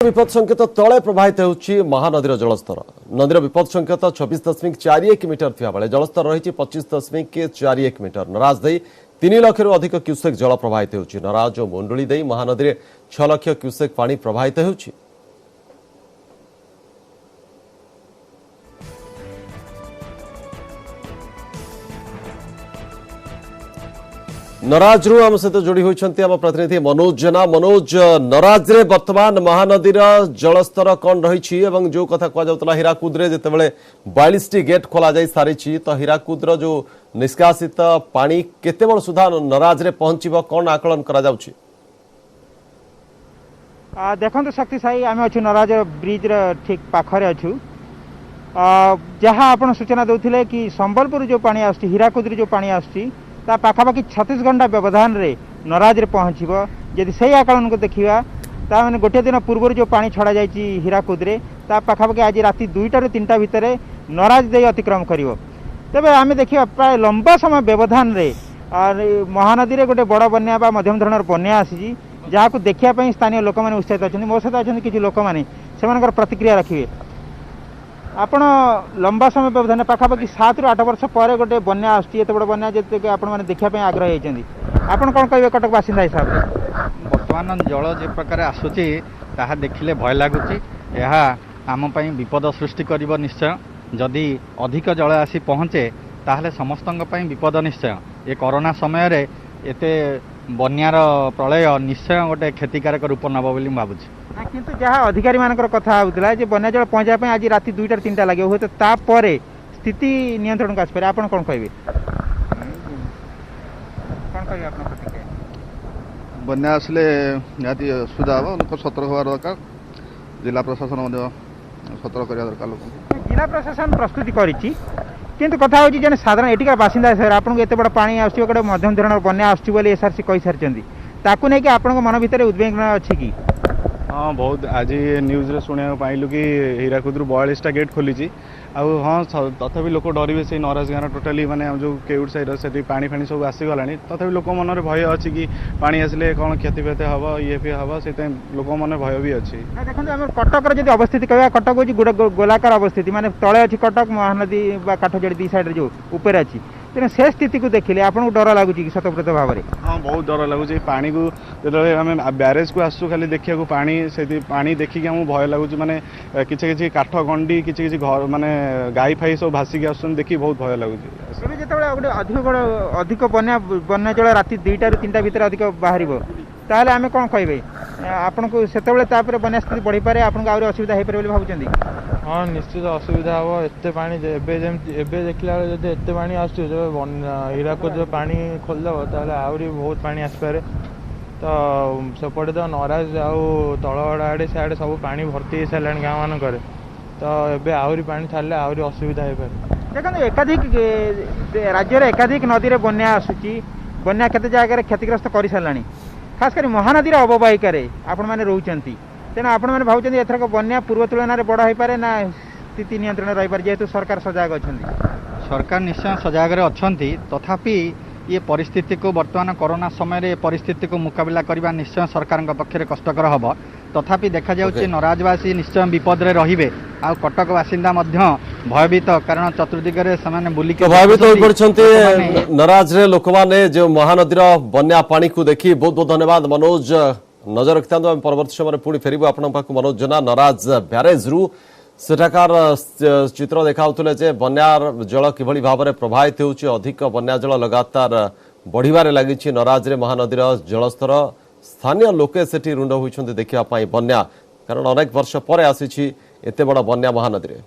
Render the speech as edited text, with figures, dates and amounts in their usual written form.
विपद संकेत तले प्रवाहित होउछि महानदीर जलस्तर। नदीर विपद संकेत 26.41 मीटर थिया बेले जलस्तर रही 25.41 मीटर। नराज दे 3 लाख अधिक क्यूसेक जल प्रवाहित होउछि। नराज और मुंडुली दे महानदी 6 लाख क्यूसेक पानी प्रवाहित होउछि। नराज रु आम सहित जोड़ी होती आम प्रतिनिधि मनोज जेना। मनोज, नराज रे वर्तमान महानदीर जलस्तर कौन रही जो कथा कहला हीराकुद जिते 42 टी गेट खोल जा सारी तो हीराकुद जो निष्कासित पानी केते बड़ सुधा नराज रे पहुंचीबो कौन आकलन करा जाउछि? देखो शक्ति साई आम अच्छु नराज ब्रिज ठीक पाखरे अच्छु। जहाँ आप सूचना दौले कि संबलपुर जो पानी आसुची हीराकुद जो पानी आसुची ता पाखापाखि 36 घंटा व्यवधान रे नराज रे पहुँचब। यदि से आकलन को देखा मैंने गोटे दिन पूर्व जो पानी छड़ा जाए हीराकुद रे ता पाखापाखि आज राति 2टा ରୁ 3टा भितर नराज दे अतिक्रम करिवो। तेबे आम देखिए प्राय लंबा समय व्यवधान रे महानदी रे गोटे बड़ बन्या बा मध्यम धरणर बन्या आसी जहाँ को देखा स्थानीय लोक मैंने उत्साहित अच्छा। मो सहित अच्छा किसी लोक मैंने से प्रतिक्रिया रखिए। आपण लंबा समय व्यवधान पाखापाखि 7 ରୁ 8 वर्ष पर गोटे बन्या आसुची एत बड़ बन्या जो आपण देखापी आग्रह होती आपण कौन कहे कटक बासिंदा हिसाब से? बर्तमान जल जो प्रकार आसूची ताहा देखिले भय लगुच। यह आम विपद सृष्टि कर निश्चय। जदि अधिक जल आसी पहुँचे ताहले समस्त विपद निश्चय। ये कोरोना समय रे एते बन्यार प्रलय निश्चय गोटे क्षतिकारक रूप नब बोली भावुची। किंतु जहाँ अधिकारी मानकर कथा होता है बन्या जल पहुँचा आज राति 2टा ରୁ 3ଟା लगे हुए तो तापर स्थिति नियंत्रण को आसपे आप कौन कहे? बन्या आसले निहाती असुविधा हम लोग सतर्क हवा दरकार। जिला प्रशासन सतर्क करवा दरकार। लोक जिला प्रशासन प्रस्तुति करिछि किंतु कथा होछि जने साधारण एटिका बासिंदा सर आपन एते बड़ पानी आसछि गोटे मध्यम धरणर बन्या आसछि बोली एसआरसी कहि सारचंदी ताकू नै कि आपन मन भितर उद्वेगना अछि कि? हाँ बहुत आज न्यूज रे सुनिया पाइलु कि हीराकुद 42 टा गेट खोली हाँ तथापि लोक डरवे से नराज गाँव टोटाली माने जो केउड साइड से पानी फानी सब आसीगला तथापि लोक मन भय अच्छी कि पानी आसिले कौन क्षति क्षति हम ये भी हम से लोक मन भय भी अच्छी। देखो आम कटक जब अवस्थित कह कटक हूँ गोलाकार अवस्थित माने तले अच्छी कटक महानदी काठजोड़ी 2 साइड जो ऊपर अच्छी तेना से स्थिति को देखिले आपको डर लगुच कि शतप्रत भाव में? हाँ बहुत डर लगुच। पानी को जो आम ब्यारेज को आसू खाली देखा पानी से पानी देखिक आम भय लगुच। माने किसी किसी काठ गंडी किसी किसी घर माने गाई फाई सब भासिक आस देखिए बहुत भय लगुच। जो गोटे अधिक बन्या जल राति 2टा ରୁ 3ଟା भितर अधिक बाहर ताहले आमे कौन कहे आपन को से बन्या स्थिति बढ़ी पारे आपन आउरी असुविधा हो पारे भावुचंदी? हाँ निश्चित असुविधा हम एत पा देखला जब एत पा आस हीराकुद जो पानी खोलदेव ताहले आहरी बहुत पानी आसपे तो सेपटे तो नराज आउ तलगड़ आड़े सियाड़े सब पानी भर्ती हो सारे गाँव मानक तो एबे आहरी पानी छाड़ले आहरी असुविधा हो पारे। देखो एकाधिक राज्य रे एकाधिक नदी रे बन्या आसुची बन्या केते जगह क्षतिग्रस्त कर सारे खास कर महानदी अववाहिका आपण मैंने रोचंती तेना आपण मैंने भावुचंदी एथरक बन्या पूर्व तुलन में बड़ हो पारे ना स्थिति नियंत्रण रही पारे जेहेतु सरकार सजग अच्छा? सरकार निश्चय सजग अच्छा तथापि ये परिस्थिति को वर्तमान कोरोना समय परिस्थिति को मुकाबला करने निश्चय सरकार पक्षरे कष्टकर हम। तथापि देखा जाउछि नराजवासी निश्चय विपद रे रहिबे आ कटक बासिंदा भयभीत कारण चतुर्दिगरे से बुलिक भयभीत हो पड़छन्ते। नराज रे लोक माने जो महानदीर बन्या पानी को देखि बहुत बहुत धन्यवाद मनोज। नजर रखता परवर्त समय पुणी फेरबू आपण मनोज जेना नराज ब्यारेज रु सेठाकार चित्र देखा बन्यार जल किभली भाव में प्रभावित होउछि। अधिक बन्या जल लगातार बढ़िबारे लागिछि। नराज रे महानदीर जलस्तर स्थानीय लोके सेठी रुंड होइछन्ते देखिबा पई बन्या कारण अनेक वर्ष पर आसीछि एते बड़ बन्या महानदी रे।